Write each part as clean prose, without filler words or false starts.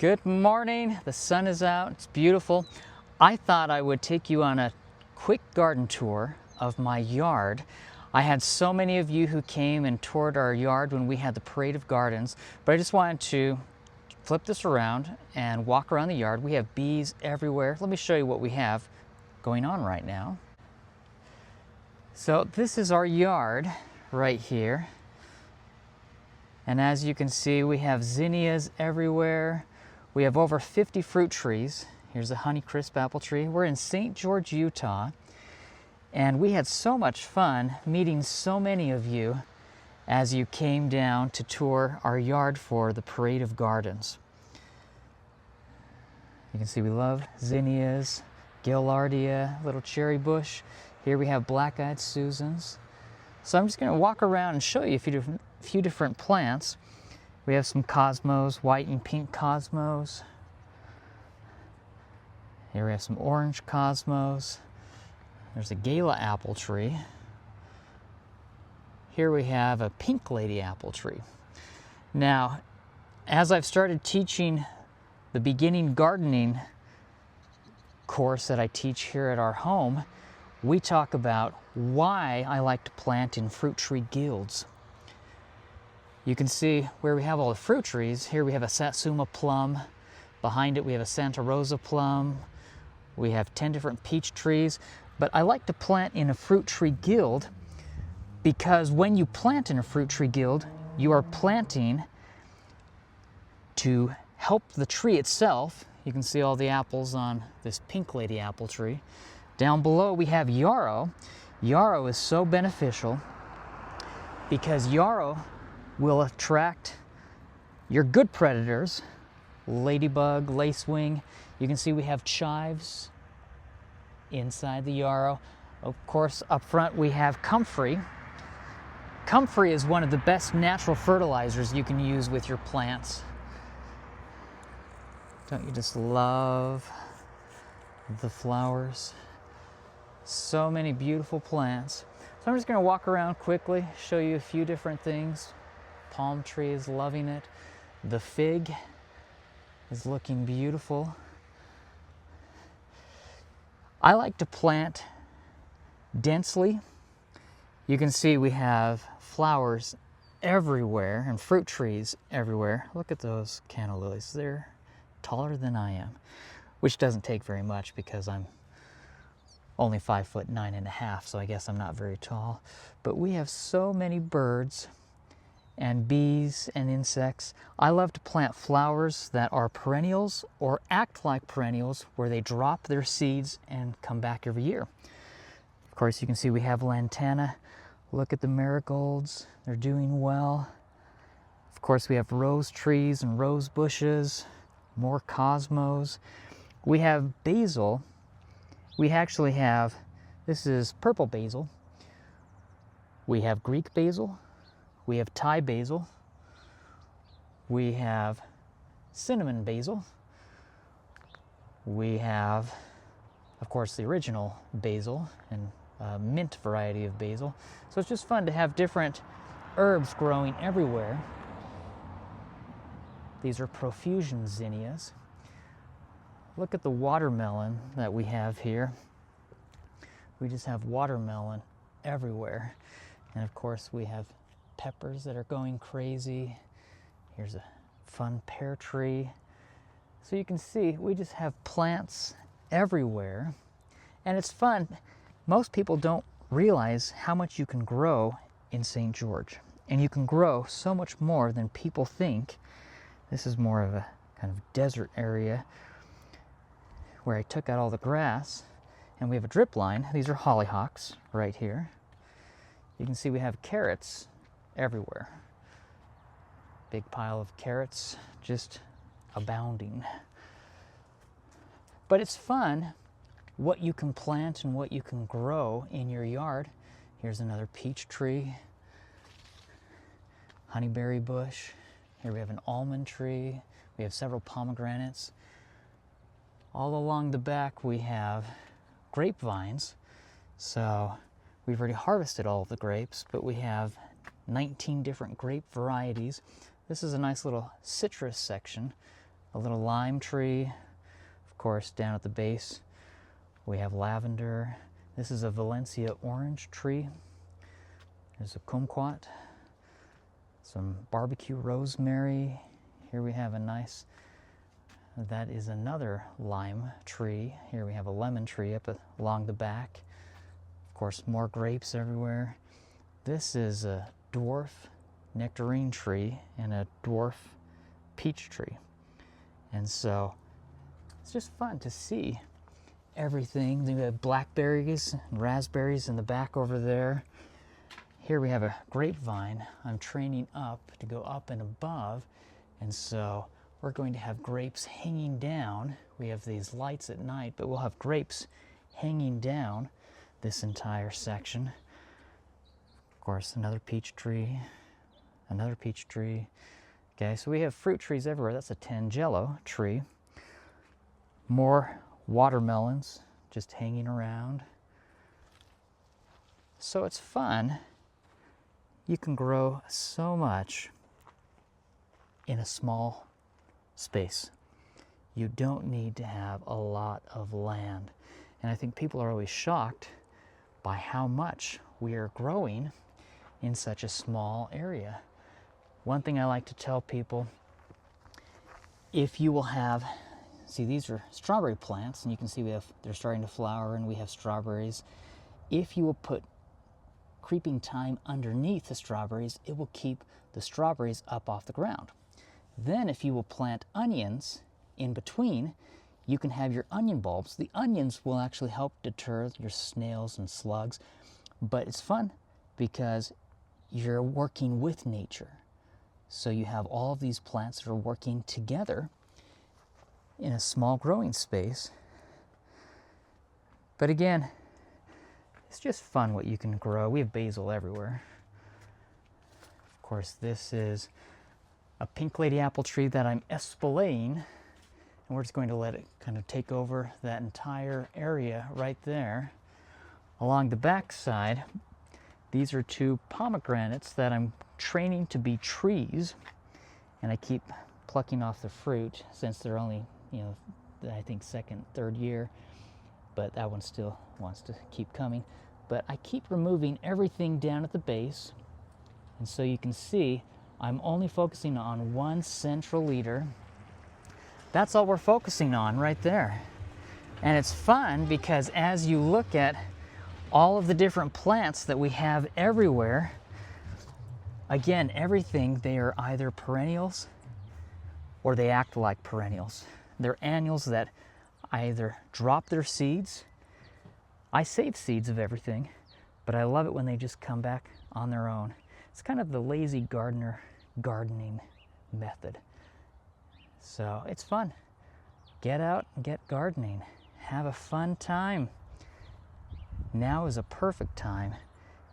Good morning. The sun is out. It's beautiful. I thought I would take you on a quick garden tour of my yard. I had so many of you who came and toured our yard when we had the Parade of Gardens, but I just wanted to flip this around and walk around the yard. We have bees everywhere. Let me show you what we have going on right now. So this is our yard right here. And as you can see, we have zinnias everywhere. We have over 50 fruit trees. Here's a Honeycrisp apple tree. We're in St. George, Utah, and we had so much fun meeting so many of you as you came down to tour our yard for the Parade of Gardens. You can see we love zinnias, gaillardia, little cherry bush. Here we have black-eyed Susans. So I'm just going to walk around and show you a few different plants. We have some cosmos, white and pink cosmos. Here we have some orange cosmos. There's a gala apple tree. Here we have a pink lady apple tree. Now, as I've started teaching the beginning gardening course that I teach here at our home, we talk about why I like to plant in fruit tree guilds. You can see where we have all the fruit trees. Here we have a Satsuma plum. Behind it we have a Santa Rosa plum. We have 10 different peach trees. But I like to plant in a fruit tree guild because when you plant in a fruit tree guild, you are planting to help the tree itself. You can see all the apples on this pink lady apple tree. Down below we have yarrow. Yarrow is so beneficial because yarrow will attract your good predators, ladybug, lacewing. You can see we have chives inside the yarrow. Of course, up front we have comfrey. Comfrey is one of the best natural fertilizers you can use with your plants. Don't you just love the flowers? So many beautiful plants. So I'm just going to walk around quickly, show you a few different things. Palm tree is loving it. The fig is looking beautiful. I like to plant densely. You can see we have flowers everywhere and fruit trees everywhere. Look at those canna lilies. They're taller than I am, which doesn't take very much because I'm only 5'9½", so I guess I'm not very tall. But we have so many birds and bees and insects. I love to plant flowers that are perennials or act like perennials where they drop their seeds and come back every year. Of course, you can see we have lantana. Look at the marigolds. They're doing well. Of course, we have rose trees and rose bushes, more cosmos. We have basil. We actually have, this is purple basil. We have Greek basil. We have Thai basil. We have cinnamon basil. We have, of course, the original basil and mint variety of basil. So it's just fun to have different herbs growing everywhere. These are profusion zinnias. Look at the watermelon that we have here. We just have watermelon everywhere. And of course we have peppers that are going crazy. Here's a fun pear tree. So you can see we just have plants everywhere. And it's fun. Most people don't realize how much you can grow in St. George. And you can grow so much more than people think. This is more of a kind of desert area where I took out all the grass, and we have a drip line. These are hollyhocks right here. You can see we have carrots everywhere. Big pile of carrots just abounding. But it's fun what you can plant and what you can grow in your yard. Here's another peach tree, honeyberry bush. Here we have an almond tree. We have several pomegranates. All along the back we have grapevines. So we've already harvested all of the grapes, but we have 19 different grape varieties. This is a nice little citrus section a little lime tree. Of course, down at the base, we have lavender. This is a Valencia orange tree. There's a kumquat, some barbecue rosemary. Here we have a nice, that is another lime tree. Here we have a lemon tree up along the back. Of course, more grapes everywhere. This is a dwarf nectarine tree and a dwarf peach tree. And so it's just fun to see everything. We have blackberries and raspberries in the back over there. Here we have a grapevine. I'm training up to go up and above, and so we're going to have grapes hanging down. We have these lights at night, but we'll have grapes hanging down this entire section. Of course, another peach tree, another peach tree. Okay, so we have fruit trees everywhere. That's a Tangelo tree. More watermelons just hanging around. So it's fun. You can grow so much in a small space. You don't need to have a lot of land. And I think people are always shocked by how much we are growing in such a small area. One thing I like to tell people, if you will have, see, these are strawberry plants, and you can see they're starting to flower, and we have strawberries. If you will put creeping thyme underneath the strawberries, it will keep the strawberries up off the ground. Then if you will plant onions in between, you can have your onion bulbs. The onions will actually help deter your snails and slugs, but it's fun because you're working with nature. So you have all of these plants that are working together in a small growing space. But again, it's just fun what you can grow. We have basil everywhere. Of course, this is a pink lady apple tree that I'm espalier, and we're just going to let it kind of take over that entire area right there. Along the back side, these are two pomegranates that I'm training to be trees, and I keep plucking off the fruit since they're only, I think second, third year, but that one still wants to keep coming. But I keep removing everything down at the base, and so you can see I'm only focusing on one central leader. That's all we're focusing on right there. And it's fun because as you look at all of the different plants that we have everywhere, again, everything, they are either perennials or they act like perennials. They're annuals that either drop their seeds. I save seeds of everything, but I love it when they just come back on their own. It's kind of the lazy gardener gardening method. So it's fun. Get out and get gardening. Have a fun time. Now is a perfect time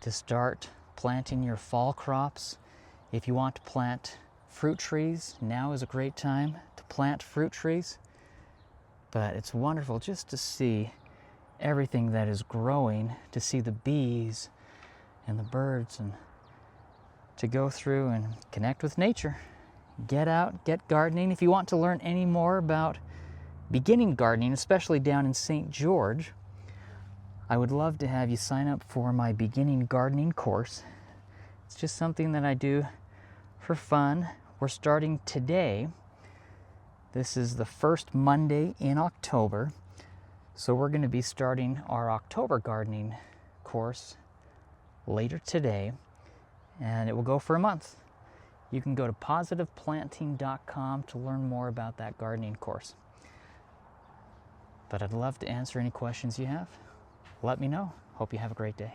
to start planting your fall crops. If you want to plant fruit trees, now is a great time to plant fruit trees. But it's wonderful just to see everything that is growing, to see the bees and the birds, and to go through and connect with nature. Get out, get gardening. If you want to learn any more about beginning gardening, especially down in St. George, I would love to have you sign up for my beginning gardening course. It's just something that I do for fun. We're starting today. This is the first Monday in October. So we're going to be starting our October gardening course later today, and it will go for a month. You can go to positiveplanting.com to learn more about that gardening course. But I'd love to answer any questions you have. Let me know. Hope you have a great day.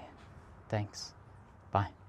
Thanks. Bye.